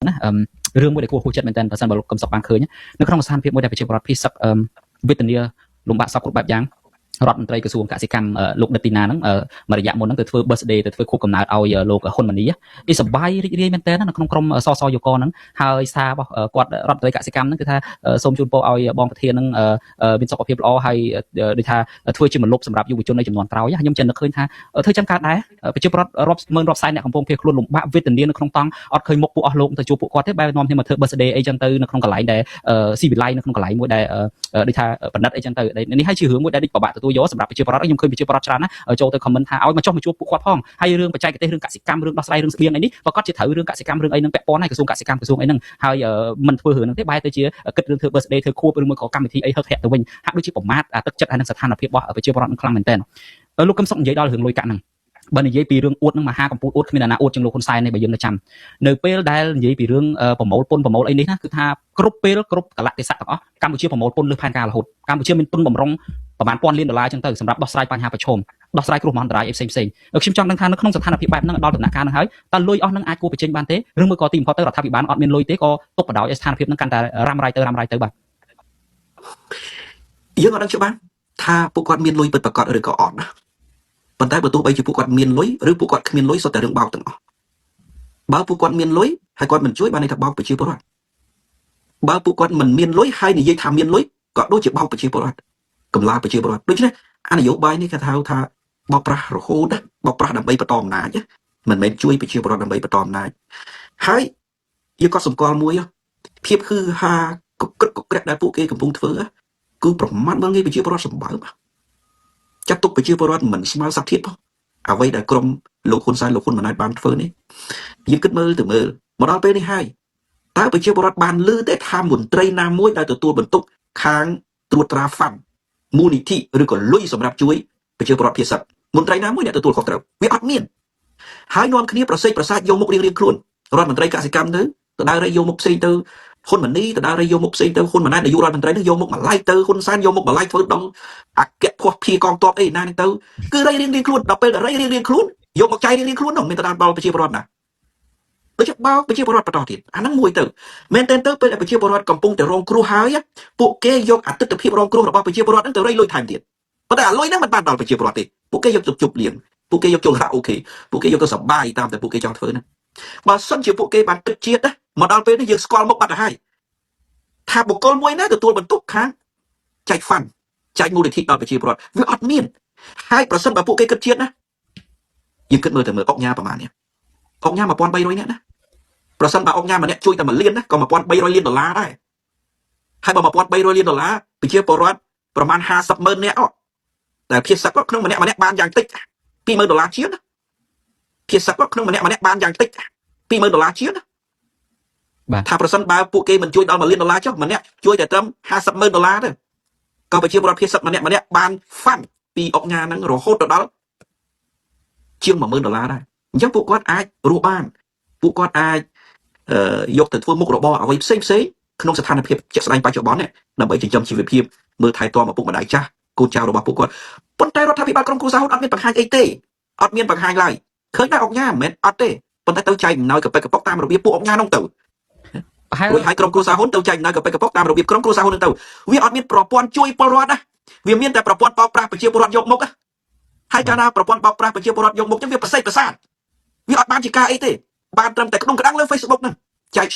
ណារឿងមួយដែលគួរហួសចិត្តមែនតើបើសិនបើលោកកឹមសុខបានឃើញនៅក្នុងស្ថានភាពមួយដែលប្រជាពលរដ្ឋភ័យសឹកវេទនាលំបាកសពគ្រប់បែបយ៉ាងរដ្ឋមន្ត្រីក្រសួងកសិកម្មលោកដិតទីណាហ្នឹងមួយរយៈមុនហ្នឹងទៅធ្វើ birthday ទៅធ្វើខួបកំណើតឲ្យលោកហ៊ុនម៉ាណីគេសប្បាយរីករាយមែនតើនៅក្នុងក្រុមសសយកហ្នឹងហើយសាររបស់គាត់រដ្ឋមន្ត្រីកសិកម្មហ្នឹងគឺថាសូមជូនពរឲ្យបងប្រធានហ្នឹងមានសុខភាពល្អហើយដូចថាធ្វើជាមលុបសម្រាប់យុវជននៅចំនួនក្រោយខ្ញុំចិននឹកឃើញថាធ្វើចាំកើតដែរប្រជាពលរដ្ឋរាប់ម៉ឺនរាប់សែនអ្នកកំពុងភៀសខ្លួនលំបាកវេទនានៅក្នុងតង់អត់ឃើញមុខពួកអស់លោកទៅជួបពួកគាត់ទេបែរនាំគ្នាមកធ្វើ birthday អីចឹងទៅនៅក្នុងកន្លែងដែលស៊ីវិល័យនៅក្នុងកន្លែងមួយដែលដូចថាបណ្ឌិតអីចឹងទៅនេះហើយជារឿងមួយដែលពិបាកទទួលយកសម្រាប់ប្រជាពលរដ្ឋខ្ញុំឃើញប្រជាពលរដ្ឋច្រើនណាចូលទៅ comment ថាឲ្យមកចុះមកជួបពួកគាត់ផងហើយរឿងបច្ចេកទេសរឿងកសិកម្មរឿងដោះស្រាយរឿងស្បៀងអីនេះប្រកាសជាត្រូវរឿងកសិកម្មរឿងអីនឹងពាក់ព័ន្ធហើយក្រសួងកសិកម្មក្រសួងអីហ្នឹងហើយមិនធ្វើរឿងហ្នឹងទេបែរទៅជាគិតរឿងធ្វើ birthday ធ្វើខួបឬមួយក៏កម្មវិធីអីហឹកហាក់ទៅវិញហាក់ដូចជាប្រមាថទឹកចិត្តហើយនឹងស្ថានភាពរបស់ប្រជាពលរដ្ឋនឹងខ្លាំងមែនទែនលោកកឹមសុខនិយាយដល់រឿងលុយកាក់ហ្នឹងបើនិយាយពីរឿងអួតនឹងមហាកម្ពុជាអួតគ្មានអ្នកណាអួតជាងលោកហ៊ុនសែនទេបើយើងនៅចាំនៅពេលដែលនិយាយពីរឿងប្រមូលពន្ធប្រមូលអីនេះណាគឺថាគ្រប់ពេលគ្រប់កលៈទេសៈទាំងអស់កម្ពុជាប្រមូលពន្ធលើផែនការរហូតកម្ពុជាមានទុនបំរុងប្រហែល1000លានដុល្លារអញ្ចឹងទៅសម្រាប់ដោះស្រាយបញ្ហាប្រឈមដោះស្រាយគ្រោះមហន្តរាយអីផ្សេងខ្ញុំចង់ដឹងថានៅក្នុងស្ថានភាពបែបហ្នឹងដល់ដំណាក់កាលហ្នឹងហើយតើលុយអស់ហ្នឹងអាចគួរបញ្ចេញបានទេឬមួយក៏ទីបំផុតទៅរដ្ឋាភិបាលអត់មានលុយទេក៏ទុកបដ ாய் ឲ្យស្ថានភាពហ្នឹងកាន់តែរ៉ាំរ៉ៃទៅបាទយើងអត់ដឹងច្បាស់ថាពួកគាត់មានលុយពិតប្រាកដឬក៏អត់ណាប៉ុន្តែបើទោះបីជាពួកគាត់មានលុយឬពួកគាត់គ្មានលុយសុទ្ធតែរឿងបោកទាំងអស់បើពួកគាត់មានលុយហើយគាត់មិនជួយបានន័យថាបោកប្រជាពលរដ្ឋបើពួកគាត់មិនមានលុយហើយនិយាយថាមានលុយក៏ដូចជាបោកប្រជាពលរដ្ឋកំឡាប្រជាពលរដ្ឋដូច្នេះអានយោបាយនេះគេថាបោកប្រាស់រហូតបោកប្រាស់ដើម្បីបន្តអំណាចមិនមែនជួយប្រជាពលរដ្ឋដើម្បីបន្តអំណាចហើយយើងក៏សម្គាល់មួយភាពគឺហាកក្រឹកក្រែកដែលពួកគេកំពុងធ្វើគឺប្រមាថមើលងាយប្រជាពលរដ្ឋសម្បើមចាត់ទុកប្រជាពលរដ្ឋមិនស្មើសក្តិភាពអ្វីដែលក្រុមលោកហ៊ុនសែនលោកហ៊ុនម៉ាណែតបានធ្វើនេះយើងគិតមើលមកដល់ពេលនេះហើយតើប្រជាពលរដ្ឋបានឮតែថាមន្ត្រីណាមួយដែលទទួលបន្ទុកខាងត្រួតត្រាហ្វាំមូលនិធិឬក៏លុយសម្រាប់ជួយប្រជាពលរដ្ឋភៀសសឹកមន្ត្រីណាមួយអ្នកទទួលខុសត្រូវវាអត់មានហើយនាំគ្នាប្រសេកប្រសាទយកមុខរៀងខ្លួនរដ្ឋមន្ត្រីកសិកម្មទៅដើររៃយកមុខផ្សេងទៅហ៊ុនម៉ាណីទៅដើររៃយកមុខផ្សេងទៅហ៊ុនម៉ាណែតនាយករដ្ឋមន្ត្រីនឹងយកមុខម្លាយទៅហ៊ុនសែនយកមុខម្លាយធ្វើដល់អគ្គភ័ពភាកងទ័ពអីណានឹងទៅគឺរៃរៀងខ្លួនដល់ពេលរៃរៀងខ្លួនយកមកចាយរៀងខ្លួននោះមានតែដល់ប្រជាពលរដ្ឋណាដូចជាបោកប្រជាពលរដ្ឋបន្តទៀតអាហ្នឹងមួយទៅមែនតើទៅពេលប្រជាពលរដ្ឋកំពុងតែរងគ្រោះហើយពួកគេយកអតិថិភាពរងគ្រោះរបស់ប្រជាពលរដ្ឋហ្នឹងទៅរៃលុយថែមទៀតប៉ុន្តែអាលុយហ្នឹងមិនបានដល់ប្រជាពលរដ្ឋទេពួកគេយកជប់លៀងពួកគេយកចូលរ៉ាអូខេពួកគេយកទៅសបាយតាមតែពួកគេចង់ធ្វើហ្នឹងបើសិនជាពួកគេបានទឹកជាតិមកដល់ពេលនេះយើងស្គាល់មុខបាត់ទៅហើយថាបុគ្គលមួយណាទទួលបន្ទុកខាងចែកហ្វាន់ចែកមូលនិធិដល់ប្រជាពលរដ្ឋវាអត់មានហើយប្រសិនបើពួកគេគិតជាតិណាយើងគិតមើលទៅមើលអុកញ៉ាប្រហែលនេះអុកញ៉ា1300នាក់ណាប្រសិនបើអុកញ៉ាម្នាក់ជួយតែ1លានណាក៏1300លានដុល្លារដែរហើយបើ1300លានដុល្លារប្រជាពលរដ្ឋប្រហែល50ម៉ឺននាក់តែភាគសឹកក្នុងម្នាក់បានយ៉ាងតិច20000ដុល្លារជាងណាភាគសឹកក្នុងម្នាក់បានយ៉ាងតិច20000ដុល្លារជាងណាបាទថាប្រសិនបើពួកគេមិនជួយដល់1លានដុល្លារចុះម្នាក់ជួយតែត្រឹម50ម៉ឺនដុល្លារទៅក៏ប្រជាពលរដ្ឋភាគសឹកម្នាក់បានហ្វាន់ពីអុកញ៉ាហ្នឹងរហូតដល់ជាង10000ដុល្លារដែរអញ្ចឹងពួកគាត់អាចរស់បានពួកគាត់អាចយកទៅធ្វើមុខរបរអ្វីផ្សេងក្នុងស្ថានភាពជាក់ស្ដែងបច្ចុប្បន្ននេះដើម្បីចិញ្ចឹមជីវភាពមើលថែទាំឪពុកម្ដាយចាស់កូនចៅរបស់ពួកគាត់ប៉ុន្តែរដ្ឋាភិបាលក្រុងគ្រូសាហូតអត់មានបង្ហាញអីទេអត់មានបង្ហាញឡើយឃើញតែអុកញ៉ាមិនមែនអត់ទេប៉ុន្តែទៅចែកអំណោយកប៉ិកកប៉ុកតាមរបៀបពួកអុកញ៉ានោះទៅរួចឲ្យក្រុមគ្រួសារហ៊ុនទៅចែកអំណោយកប៉ិកកប៉ុកតាមរបៀបក្រុមគ្រួសារហ៊ុនទៅវាអត់មានប្រព័ន្ធជួយពលរដ្ឋណាវាមានតែប្រព័ន្ធបោកប្រាស់ប្រជាពលរដ្ឋយកមុខហើយកាលណាប្រព័ន្ធបោកប្រាស់ប្រជាពលរដ្ឋយកមុខចឹងវាប្រសិទ្ធប្រសាទវាអត់បានជាការអីទេបានត្រឹមតែក្នុងក្តាំងលើ Facebook ហ្នឹងចែក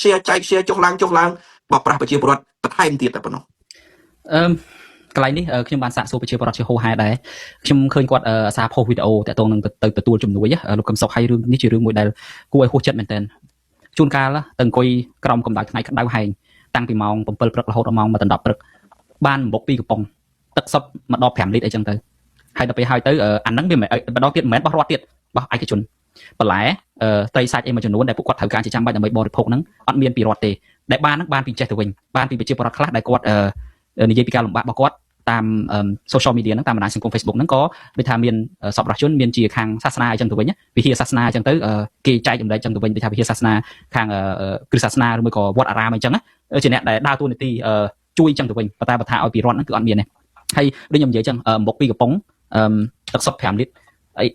share ចុះឡើងបោកប្រាស់ប្រជាពលរដ្ឋបន្ថែមទៀតតែប៉ុណ្ណោះកន្លែងនេះខ្ញុំបានសាកសួរប្រជាពលរដ្ឋជាហូហែដែរខ្ញុំឃើញគាត់សារផុសវីដេអូតាក់ទងនឹងទៅទទួលជំនួយលោកកឹមសុខហើយរឿងនេះជារឿងមួយដែលគួរឲ្យហួសចិត្តមែនទែនជួនកាលទៅអង្គុយក្រោមកម្ដៅថ្ងៃក្តៅហែងតាំងពីម៉ោង7ព្រឹករហូតដល់ម៉ោង1 ដល់ 10ព្រឹកបានបំបុក2កំប៉ុងទឹកសុបមកដល់5លីត្រអីចឹងទៅហើយដល់ពេលហើយទៅអាហ្នឹងវាមិនម្ដងទៀតមិនមែនបោះរដ្ឋទៀតបោះឯកជនបន្លែត្រីសាច់អីមួយចំនួនដែលពួកគាត់ត្រូវការជាចាំបាច់ដើម្បីបរិភោគហ្នឹងអត់មានពីរដ្ឋទេដែលបានហ្នឹងបានពីចេះទៅវិញបានពីប្រជាពលរដ្ឋខ្លះដែលគាត់និយាយពីការលំបាករបស់គាត់តាម social media ហ្នឹងតាមបណ្ដាញសង្គម Facebook ហ្នឹងក៏ដូចថាមានសប្បុរសជនមានជាខាងសាសនាអីចឹងទៅវិញវិហារសាសនាអញ្ចឹងទៅគេចែកចម្លែកចឹងទៅវិញដូចថាវិហារសាសនាខាងគ្រិស្តសាសនាឬមួយក៏វត្តអារាមអីចឹងជាអ្នកដែលដើរតួនាទីជួយចឹងទៅវិញប៉ុន្តែបើថាឲ្យពីរដ្ឋហ្នឹងគឺអត់មានទេហើយដូចខ្ញុំនិយាយចឹងមុខ2កំប៉ុងទឹកសុប5លីត្រអី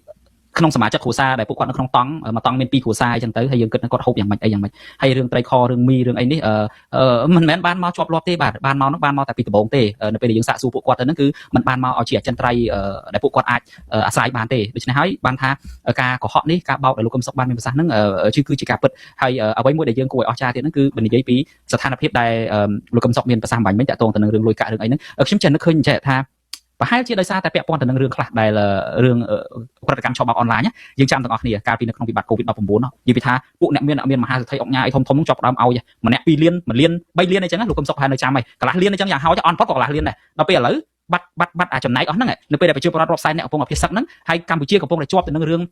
ក្នុងសមាជិកគ្រួសារដែលពួកគាត់នៅក្នុងតង់មកតង់មាន2គ្រួសារអញ្ចឹងទៅហើយយើងគិតថាគាត់ហូបយ៉ាងម៉េចអីយ៉ាងម៉េចហើយរឿងត្រីខរឿងមីរឿងអីនេះមិនមែនបានមកជាប់លាប់ទេបាទបានមកនោះបានមកតែពីដំបូងទេនៅពេលដែលយើងសាកសួរពួកគាត់ទៅហ្នឹងគឺมันបានមកឲ្យជាអចិន្ត្រៃយ៍ដែលពួកគាត់អាចអាស្រ័យបានទេដូច្នេះហើយបានថាការកុហកនេះការបោកដែលលោកកឹមសុខបានមានប្រសាសន៍ហ្នឹងគឺជាការពិតហើយអ្វីមួយដែលយើងគួរឲ្យអស្ចារ្យទៀតហ្នឹងគឺបើនិយាយពីស្ថានភាពដែលលោកកឹមសុខមានប្រសាសន៍បាញ់មិញតាក់ទងទៅនឹងរឿងលុយកាក់រឿងអីហ្នឹងខ្ញុំចេះនឹកឃើញចេះថាប្រហែលជាដោយសារតែពាក់ព័ន្ធទៅនឹងរឿងខ្លះដែលរឿងប្រតិកម្មឆបោកអនឡាញយើងចាំទាំងអស់គ្នាកាលពីនៅក្នុងវិបត្តិ COVID-19 និយាយពីថាពួកអ្នកមានមហាសេដ្ឋីអង្គញាអីធំៗនឹងចាប់ផ្ដើមឲ្យម្នាក់2លាន1លាន3លានអីចឹងលោកកឹមសុខប្រហែលនៅចាំហើយកន្លះលានអញ្ចឹងយ៉ាងហោចអន់ផុតក៏កន្លះលានដែរដល់ពេលឥឡូវបាត់អាចចំណែកអស់ហ្នឹងនៅពេលដែលប្រជាពលរដ្ឋរាប់សែនអ្នកកំពុងអភិសិទ្ធហ្នឹងហើយកម្ពុជាកំពុងតែជាប់ទៅនឹងរឿង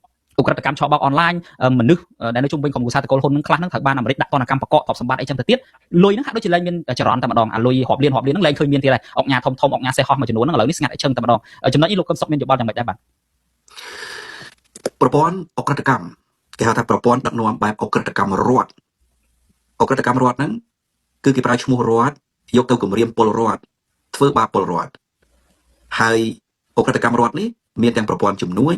ឧក្រិដ្ឋកម្មឆបោកអនឡាញមនុស្សដែលនៅជុំវិញក្រុមគ្រួសារតកូលហ៊ុននឹងខ្លះហ្នឹងត្រូវបានអាមេរិកដាក់ទណ្ឌកម្មបកកទ្រព្យសម្បត្តិអីចឹងទៅទៀតលុយហ្នឹងហាក់ដូចជាលែងមានចរន្តតែម្ដងអាលុយរាប់លានហ្នឹងលែងឃើញមានទៀតដែរអង្គញាធំអង្គញាសេះហោះមួយចំនួនហ្នឹងឥឡូវនេះស្ងាត់អីចឹងតែម្ដងចំណុចនេះលោកកឹមសុខមានយោបល់យ៉ាងម៉េចដែរបាទប្រព័ន្ធអក្រិតកម្មគេហៅថាប្រព័ន្ធដឹកនាំបែបអក្រិតកម្មរដ្ឋហ្នឹងគឺគេប្រើឈ្មោះរដ្ឋយកទៅគម្រាមពលរដ្ឋធ្វើបាបពលរដ្ឋហើយអក្រិតកម្មរដ្ឋនេះមានទាំងប្រព័ន្ធជំនួយ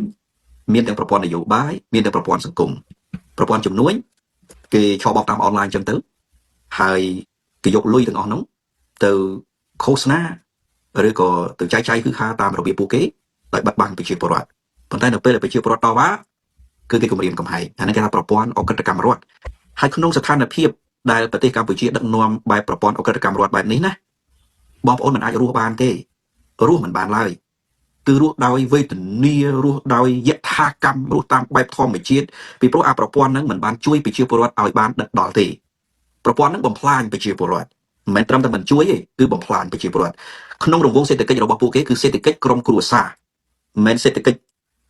មានទាំងប្រព័ន្ធនយោបាយមានទាំងប្រព័ន្ធសង្គមប្រព័ន្ធជំនួយគេឆបោកតាមអនឡាញអញ្ចឹងទៅហើយគេយកលុយទាំងអស់នោះទៅឃោសនាឬក៏ទៅចែកចាយគឺថាតាមរបៀបពួកគេដោយបាត់បង់ប្រជាពលរដ្ឋប៉ុន្តែនៅពេលដែលប្រជាពលរដ្ឋតវ៉ាគឺគេគម្រាមកំហែងអានេះគេថាប្រព័ន្ធអក្រិតកម្មរដ្ឋហើយក្នុងស្ថានភាពដែលប្រទេសកម្ពុជាដឹកនាំបែបប្រព័ន្ធអក្រិតកម្មរដ្ឋបែបនេះណាបងប្អូនមិនអាចរស់បានទេរស់មិនបានឡើយគឺរស់ដោយវេទនារស់ដោយយថាកម្មរស់តាមបែបធម្មជាតិពីព្រោះអាប្រព័ន្ធហ្នឹងមិនបានជួយប្រជាពលរដ្ឋឲ្យបានដិតដល់ទេប្រព័ន្ធហ្នឹងបំផ្លាញប្រជាពលរដ្ឋមិនមែនត្រឹមតែមិនជួយទេគឺបំផ្លាញប្រជាពលរដ្ឋក្នុងរង្វង់សេដ្ឋកិច្ចរបស់ពួកគេគឺសេដ្ឋកិច្ចក្រុមគ្រួសារមិនមែនសេដ្ឋកិច្ច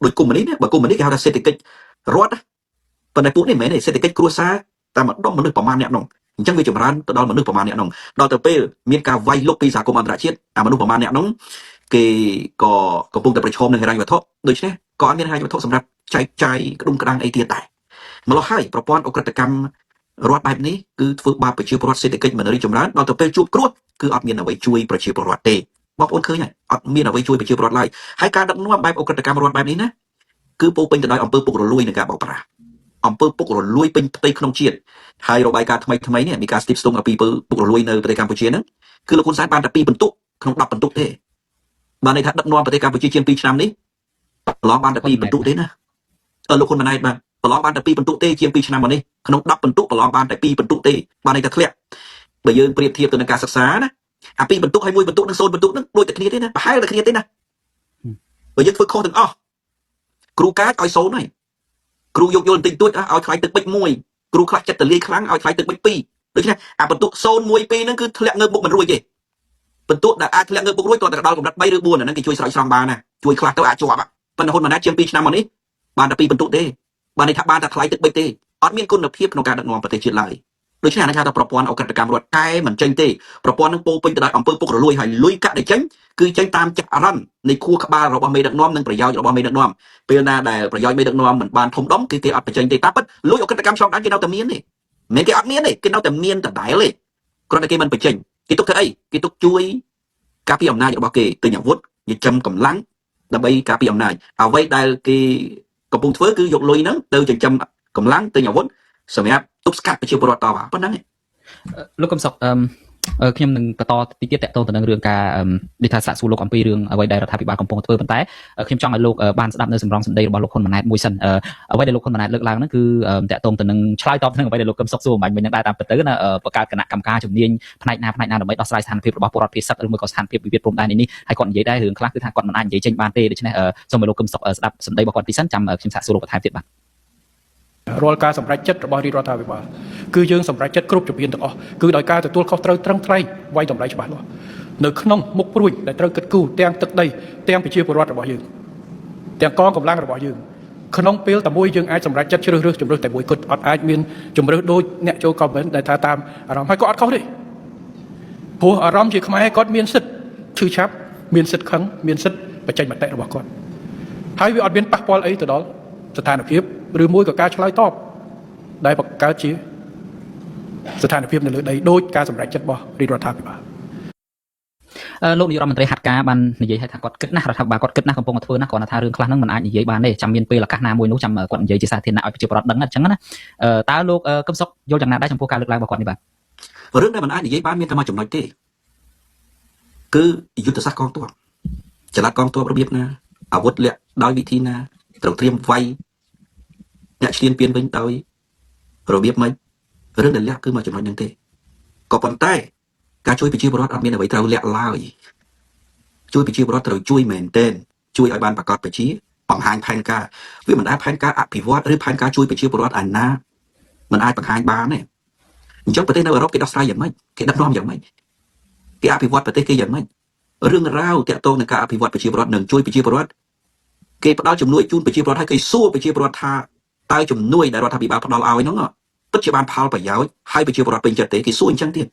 ដូចកុម្មុយនីសបើកុម្មុយនីសគេហៅថាសេដ្ឋកិច្ចរដ្ឋប៉ុន្តែពួកនេះមិនមែនទេសេដ្ឋកិច្ចគ្រួសារតែម្ដងមនុស្សប្រមាណអ្នកនោះអញ្ចឹងវាចម្រើនទៅដល់មនុស្សប្រមាណអ្នកនោះដល់ទៅពេលមានការវាយលុកពីសហគមន៍អន្តរជាតិអាមនុស្សប្រមាណអ្នកនោះគេក៏កំពុងតែប្រឈមនឹងហិរញ្ញវត្ថុដូច្នេះក៏អត់មានហិរញ្ញវត្ថុសម្រាប់ចែកចាយក្តុំក្តាំងអីទៀតដែរម្ល៉េះហើយប្រព័ន្ធអក្រិតកម្មរដ្ឋបែបនេះគឺធ្វើបាបប្រជាពលរដ្ឋសេដ្ឋកិច្ចមិនរីកចម្រើនដល់ទៅពេលជួបគ្រោះគឺអត់មានអ្វីជួយប្រជាពលរដ្ឋទេបងប្អូនឃើញហើយអត់មានអ្វីជួយប្រជាពលរដ្ឋឡើយហើយការដឹកនាំបែបអក្រិតកម្មរដ្ឋបែបនេះណាគឺពោពេញទៅដោយអំពើពុករលួយនិងការបោកប្រាស់អំពើពុករលួយពេញផ្ទៃក្នុងជាតិហើយរបាយការណ៍ថ្មីនេះមានការស្ទាបស្ទង់អំពីពុករលួយនៅប្រទេសកម្ពុជាហ្នឹងគឺលោកហ៊ុនសែនបានតែ2បន្ទុកក្នុង10បន្ទុកទេបានន័យថាដឹកនាំប្រទេសកម្ពុជាជាង2ឆ្នាំនេះប្រឡងបានតែ2បន្ទុកទេណាលោកហ៊ុនម៉ាណែតបាទប្រឡងបានតែ2បន្ទុកទេជាង2ឆ្នាំមកនេះក្នុង10បន្ទុកប្រឡងបានតែ2បន្ទុកទេបានន័យថាធ្លាក់បើយើងប្រៀបធៀបទៅនឹងការសិក្សាណាអា2បន្ទុកហើយ1បន្ទុកនិង0បន្ទុកហ្នឹងដូចតែគ្នាទេណាប្រហែលតែគ្នាទេណាបើយើងធ្វើខុសទាំងអស់គ្រូកាចឲ្យ0ហើយគ្រូយកយល់បន្តិចតួចឲ្យថ្លៃទឹកបិច1គ្រូខ្លះចិត្តតលាយខ្លាំងឲ្យថ្លៃទឹកបិច2ដូច្នេះអាបន្ទុក0 1 2ហ្នឹងគឺធ្លាក់ងើបមុខមិនរួចទេបន្ទុកដែលអាចធ្លាក់ងើបមុខរួចគាត់តែដល់កម្រិត3ឬ4អាហ្នឹងគេជួយស្រោចស្រង់បានណាជួយខ្លះទៅអាចជាប់ប៉ុន្តែហ៊ុនម៉ាណែតជាង2ឆ្នាំមកនេះបានតែ2បន្ទុកទេបានន័យថាបានតែថ្លៃទឹកបិចទេអត់មានគុណភាពក្នុងការដឹកនាំប្រទេសជាតិឡើយដូច្នេះអានេះថាប្រព័ន្ធអក្រិតកម្មរដ្ឋកែមិនចេញទេប្រព័ន្ធនឹងពោពេញទៅដោយអំពើពុករលួយហើយលុយកាក់ដែលចេញគឺចេញតាមចក្ខរន្តនៃខួរក្បាលរបស់មេដឹកនាំនិងប្រយោជន៍របស់មេដឹកនាំពេលណាដែលប្រយោជន៍មេដឹកនាំមិនបានធំដុំគឺគេអត់បញ្ចេញទេតាមពិតលុយអក្រិតកម្មឆ្លងដែនគេនៅតែមានទេមិនគេអត់មានទេគេនៅតែមានដដែលទេគ្រាន់តែគេមិនបញ្ចេញគេទុកធ្វើអីគេទុកជួយការពារអំណាចរបស់គេទិញអាវុធចិញ្ចឹមកម្លាំងដើម្បីការពារអំណាចអ្វីដែលគេកំពុងធ្វើគឺយកលុយហ្នឹងទៅចិញ្ចឹមកម្លាំងទិញអាវុធសម្រាប់ទប់ស្កាត់ប្រជាពលរដ្ឋតវ៉ាប៉ុណ្ណឹងលោកកឹមសុខខ្ញុំនឹងបន្តទីទៀតតកតងទៅនឹងរឿងការនិយាយថាសាកសួរលោកអំពីរឿងអ្វីដែលរដ្ឋាភិបាលកំពុងធ្វើប៉ុន្តែខ្ញុំចង់ឲ្យលោកបានស្ដាប់នៅសម្រងសម្ដីរបស់លោកហ៊ុនម៉ាណែតមួយសិនអ្វីដែលលោកហ៊ុនម៉ាណែតលើកឡើងហ្នឹងគឺតកតងទៅនឹងឆ្លើយតបនឹងអ្វីដែលលោកកឹមសុខសួរអំបញ្ញមិញហ្នឹងដែរតាមពិតទៅណាបង្កើតគណៈកម្មការជំនាញផ្នែកណាដើម្បីដោះស្រាយស្ថានភាពរបស់ពលរដ្ឋភាគសឹកឬមួយក៏ស្ថានភាពវិវាទព្រំដែននេះហើយគាត់និយាយដែររឿងខ្លះគឺថាគាត់មិនអាចនិយាយចេញបានទេដូច្នេះសូមឲ្យលោកកឹមសុខស្ដាប់សម្ដីរបស់គាត់ទីសិនចាំខ្ញុំសាកសួរលោកបន្ថែមទៀតបាទរាល់ការសម្រេចចិត្តរបស់រាជរដ្ឋាភិបាលគឺយើងសម្រេចចិត្តគ្រប់ជំហានទាំងអស់គឺដោយការទទួលខុសត្រូវត្រឹមត្រូវវាយតម្លៃច្បាស់លាស់នៅក្នុងមុខព្រួយដែលត្រូវគិតគូរទាំងទឹកដីទាំងប្រជាពលរដ្ឋរបស់យើងទាំងកងកម្លាំងរបស់យើងក្នុងពេលតែមួយយើងអាចសម្រេចចិត្តជ្រើសរើសជំរើសតែមួយគត់អត់អាចមានជំរើសដូចអ្នកចូលខមមិនដែលថាតាមអារម្មណ៍ហើយក៏អត់ខុសទេព្រោះអារម្មណ៍ជាខ្មែរគាត់មានសិទ្ធិឈឺឆាប់មានសិទ្ធិខឹងមានសិទ្ធិបញ្ចេញមតិរបស់គាត់ហើយវាអត់មានប៉ះពាល់អីទៅដល់ស្ថានភាពឬមួយក៏ការឆ្លើយតបដែលបង្កើតជាស្ថានភាពនៅលើដីដោយការសម្រេចចិត្តរបស់រាជរដ្ឋាភិបាល លោកនាយករដ្ឋមន្ត្រីហាត់ការបាននិយាយថាគាត់គិតណាស់រដ្ឋាភិបាលគាត់គិតណាស់កំពុងតែធ្វើណាស់គាត់ថារឿងខ្លះហ្នឹងមិនអាចនិយាយបានទេចាំមានពេលឱកាសណាមួយនោះចាំគាត់និយាយជាសាធារណៈឲ្យប្រជាពលរដ្ឋដឹងអញ្ចឹងណាតើលោកកឹមសុខយល់យ៉ាងណាដែរចំពោះការលើកឡើងរបស់គាត់នេះបាទ រឿងដែលមិនអាចនិយាយបានមានតែមួយចំណុចទេគឺយុទ្ធសាស្ត្រកងទ័ពចលនាកងទ័ពរបៀបណាអាវុធលាក់ដោយវិធីណាត្រូវត្រៀមវាយអ្នកឈ្លានពានវិញដោយរបៀបម៉េចរឿងដែលលាក់គឺមួយចំណុចហ្នឹងទេក៏ប៉ុន្តែការជួយប្រជាពលរដ្ឋអត់មានអ្វីត្រូវលាក់ឡើយជួយប្រជាពលរដ្ឋត្រូវជួយមែនទែនជួយឲ្យបានប្រកបប្រជាបង្ហាញផែនការវាមិនដែលផែនការអភិវឌ្ឍឬផែនការជួយប្រជាពលរដ្ឋអាណាមិនអាចបង្ហាញបានទេអញ្ចឹងប្រទេសនៅអឺរ៉ុបគេដោះស្រាយយ៉ាងម៉េចគេដឹកនាំយ៉ាងម៉េចគេអភិវឌ្ឍប្រទេសគេយ៉ាងម៉េចរឿងរ៉ាវតាក់ទងនឹងការអភិវឌ្ឍប្រជាពលរដ្ឋនិងជួយប្រជាពលរដ្ឋគេផ្ដល់ជំនួយជូនប្រជាពលរដ្ឋឲ្យគេសួរប្រជាពលរដ្ឋថាតើជំនួយដែលរដ្ឋាភិបាលផ្ដល់ឲ្យហ្នឹងពិតជាបានផលប្រយោជន៍ហើយប្រជាពលរដ្ឋពេញចិត្តទេគេសួរអញ្ចឹងទៀត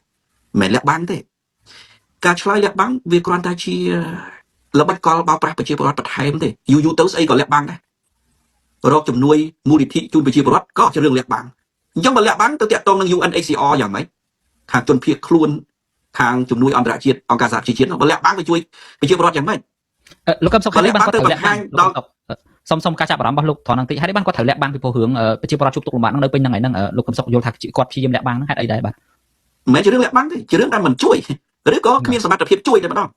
មិនលាក់បាំងទេការឆ្លើយលាក់បាំងវាគ្រាន់តែជាល្បិចកលបោកប្រាស់ប្រជាពលរដ្ឋបន្ថែមទេយូរទៅស្អីក៏លាក់បាំងដែររកជំនួយមូលនិធិជូនប្រជាពលរដ្ឋក៏ជារឿងលាក់បាំងអញ្ចឹងបើលាក់បាំងទៅតាក់ទងនឹង UNHCR យ៉ាងម៉េចខាងជនភៀសខ្លួនខាងជំនួយអន្តរជាតិអង្គការសហប្រជាជាតិបើលាក់បាំងទៅជួយប្រជាពលរដ្ឋយ៉ាងម៉េច លោកកឹមសុខហេតុអីបានគាត់ត្រូវលាក់បាំងសុំការចាប់អារម្មណ៍របស់លោកត្រង់ហ្នឹងតិចហេតុអីបានគាត់ត្រូវលាក់បាំងពីព្រោះរឿងប្រជាពលរដ្ឋជួបទុក្ខលំបាកហ្នឹងនៅពេញហ្នឹងហើយហ្នឹងលោកកឹមសុខយល់ថាគាត់ព្យាយាមលាក់បាំងហ្នឹងហេតុអីដែរបាទមិនមែនជារឿងលាក់បាំងទេជារឿងដែលមិនជួយឬក៏គ្មានសមត្ថភាពជួយតែម្ដង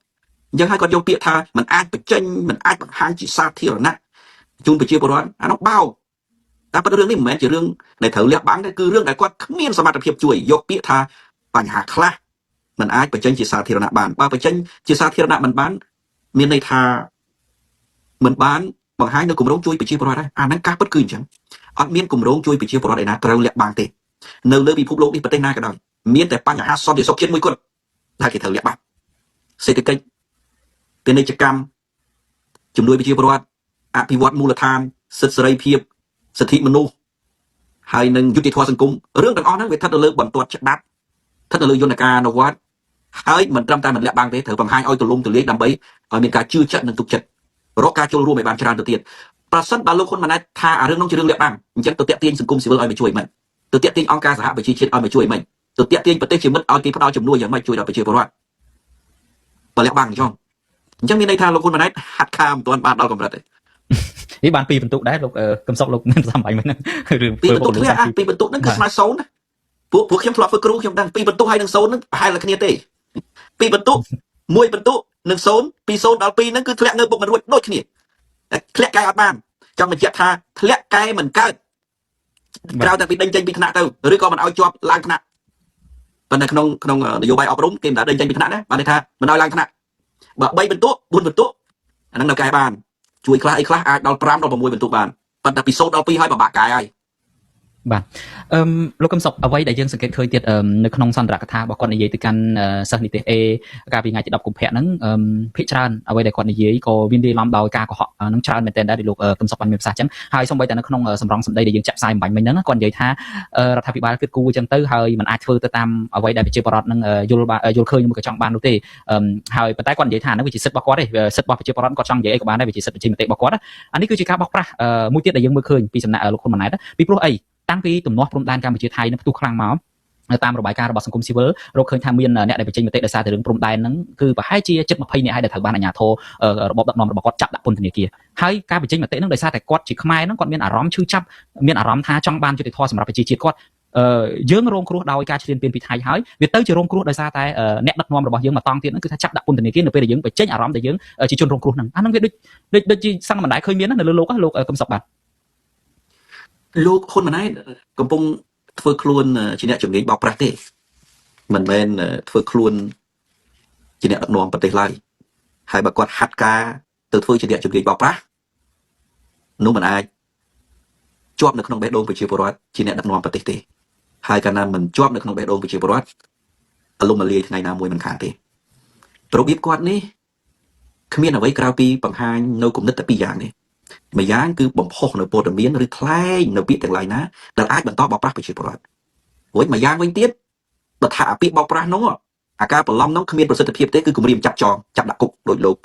អញ្ចឹងហើយគាត់យកពាក្យថាมันអាចបញ្ចេញมันអាចបង្ហាញជាសាធារណៈជូនប្រជាពលរដ្ឋអានោះបោកតែប៉ុន្តែរឿងនេះមិនមែនជារឿងដែលត្រូវលាក់បាំងទេគឺរឿងដែលគាត់គ្មានសមត្ថភាពជួយយកពាក្យថាបញ្ហាខ្លះมันអាចបញ្ចេញជាសាធារណៈបានបើបញ្ចេញជាសាធារណៈមិនបានមានន័យថាមិនបានបង្ហាញនៅគម្រោងជួយប្រជាពលរដ្ឋដែរអាហ្នឹងការពិតគឺអញ្ចឹងអត់មានគម្រោងជួយប្រជាពលរដ្ឋឯណាត្រូវលាក់បាំងទេនៅលើពិភពលោកនេះប្រទេសណាក៏ដោយមានតែបញ្ហាសន្តិសុខជាតិមួយគត់ដែលគេត្រូវលាក់បាំងសេដ្ឋកិច្ចពាណិជ្ជកម្មជំនួយប្រជាពលរដ្ឋអភិវឌ្ឍមូលដ្ឋានសិទ្ធិសេរីភាពសិទ្ធិមនុស្សហើយនឹងយុត្តិធម៌សង្គមរឿងទាំងអស់ហ្នឹងវាស្ថិតនៅលើបន្ទាត់ច្បាប់ស្ថិតនៅលើយន្តការអនុវត្តហើយមិនត្រឹមតែមិនលាក់បាំងទេត្រូវបង្ហាញឲ្យទូលំទូលាយដើម្បីឲ្យមានការជឿជាក់និងទុកចិត្តរកការចូលរួមឲ្យបានច្រើនទៅទៀតប្រសិនបើលោកហ៊ុនម៉ាណែតថាអារឿងនោះជារឿងលាក់បាំងអញ្ចឹងទៅតាក់ទាញសង្គមស៊ីវិលឲ្យមកជួយមិនទៅតាក់ទាញអង្គការសហប្រជាជាតិឲ្យមកជួយមិនទៅតាក់ទាញប្រទេសជាមិត្តឲ្យគេផ្ដល់ជំនួយយ៉ាងម៉េចជួយដល់ប្រជាពលរដ្ឋបើលាក់បាំងអញ្ចឹងមានន័យថាលោកហ៊ុនម៉ាណែតហាត់ខាមមិនទាន់បានដល់កម្រិតទេនេះបាន2បន្ទុកដែរលោកកឹមសុខលោកមានសម្បាញ់ហ្នឹងរឿង2បន្ទុកគ្នា2បន្ទុកហ្នឹងគឺស្មើ0ណាពួកខ្ញុំធ្លាប់ធ្វើគ្រូខ្ញុំដឹង2បន្ទុកហើយនឹង0ហ្នឹងប្រហែលតែគ្នាទេ2បន្ទុក1បន្ទុកនឹង0ពី0ដល់2ហ្នឹងគឺធ្លាក់នៅពុកមិនរួចដូចគ្នាធ្លាក់កែអត់បានចង់បញ្ជាក់ថាធ្លាក់កែមិនកើតក្រៅតែពីដេញចេញពីថ្នាក់ទៅឬក៏មិនឲ្យជាប់ឡើងថ្នាក់ប៉ុន្តែក្នុងនយោបាយអប់រំគេមិនដេញចេញពីថ្នាក់ណាបានន័យថាមិនឲ្យឡើងថ្នាក់បើ3បន្ទុក4បន្ទុកអាហ្នឹងនៅកែបានជួយខ្លះអីខ្លះអាចដល់5ដល់6បន្ទុកបានប៉ុន្តែពី0ដល់2ហើយពិបាកកែហើយបាទលោកកឹមសុខអ្វីដែលយើងសង្កេតឃើញទៀតនៅក្នុងសន្ទរកថារបស់គាត់និយាយទៅកាន់សិស្សនិទេស A កាលពីថ្ងៃទី10កុម្ភៈហ្នឹងភាគច្រើនអ្វីដែលគាត់និយាយក៏មានលាយឡំដោយការកុហកហ្នឹងច្រើនមែនទែនដែរលោកកឹមសុខបានមានប្រសាសន៍អញ្ចឹងហើយសូម្បីតែនៅក្នុងសម្រងសម្ដីដែលយើងចាក់ផ្សាយបំបញ្ញមិញហ្នឹងគាត់និយាយថារដ្ឋាភិបាលគិតគូរអញ្ចឹងទៅហើយมันអាចធ្វើទៅតាមអ្វីដែលប្រជាពលរដ្ឋហ្នឹងយល់ឃើញមួយក៏ចង់បាននោះទេហើយប៉ុន្តែគាត់និយាយថាហ្នឹងវាជាសិទ្ធិរបស់គាត់ទេសិទ្ធិរបស់ប្រជាពលរដ្ឋគាត់ចង់និយាយអីក៏បានដែរវាជាសិទ្ធិប្រជាមតិរបស់គាត់អានេះគឺជាការបោកប្រាស់មួយទៀតដែលយើងមើលឃើញពីសំណាក់លោកហ៊ុនម៉ាណែតពីព្រោះអីតាំងពីទំនាស់ព្រំដែនកម្ពុជាថៃនឹងផ្ទុះខ្លាំងមកតាមរបាយការណ៍របស់សង្គមស៊ីវិលរកឃើញថាមានអ្នកដែលបញ្ចេញមតិដោយសារតែរឿងព្រំដែនហ្នឹងគឺប្រហែលជាជិត20នាក់ហើយដែលត្រូវបានអាជ្ញាធររបបដឹកនាំរបស់គាត់ចាប់ដាក់ពន្ធនាគារហើយការបញ្ចេញមតិហ្នឹងដោយសារតែគាត់ជាខ្មែរហ្នឹងគាត់មានអារម្មណ៍ឈឺចាប់មានអារម្មណ៍ថាចង់បានយុត្តិធម៌សម្រាប់ប្រជាជាតិគាត់យើងរងគ្រោះដោយការឈ្លានពានពីថៃហើយវាទៅជារងគ្រោះដោយសារតែអ្នកដឹកនាំរបស់យើងមកតង់ទៀតហ្នឹងគឺថាចាប់ដាក់ពន្ធនាគារនៅពេលដែលយើងបញ្ចេញអារម្មណ៍តែយើងជាជនរងគ្រោះហ្នឹងអាហ្នឹងវាដូចជាសង្ឃមិនដែលឃើញមាននៅលើលោកកឹមសុខបាទលោកហ៊ុនម៉ាណែតកំពុងធ្វើខ្លួនជាអ្នកជំនាញបោកប្រាស់ទេមិនមែនធ្វើខ្លួនជាអ្នកដឹកនាំប្រទេសឡើយហើយបើគាត់ហាត់ការទៅធ្វើជាអ្នកជំនាញបោកប្រាស់នោះមិនអាចជាប់នៅក្នុងបេះដូងប្រជាពលរដ្ឋជាអ្នកដឹកនាំប្រទេសទេហើយកាលណាមិនជាប់នៅក្នុងបេះដូងប្រជាពលរដ្ឋអលំអលាយថ្ងៃណាមួយមិនខានទេរបៀបគាត់នេះគ្មានអ្វីក្រៅពីបង្ហាញនៅគំនិតតែពីរយ៉ាងនេះម្យ៉ាងគឺបំផុសនៅព័ត៌មានឬថ្លែងនៅពាក្យទាំងឡាយណាដែលអាចបន្តបោកប្រាស់ប្រជាពលរដ្ឋរួចម្យ៉ាងវិញទៀតបើថាពាក្យបោកប្រាស់នោះអាការបន្លំនោះគ្មានប្រសិទ្ធភាពទេគឺគម្រាមចាប់ចងចាប់ដាក់គុកដោយលោក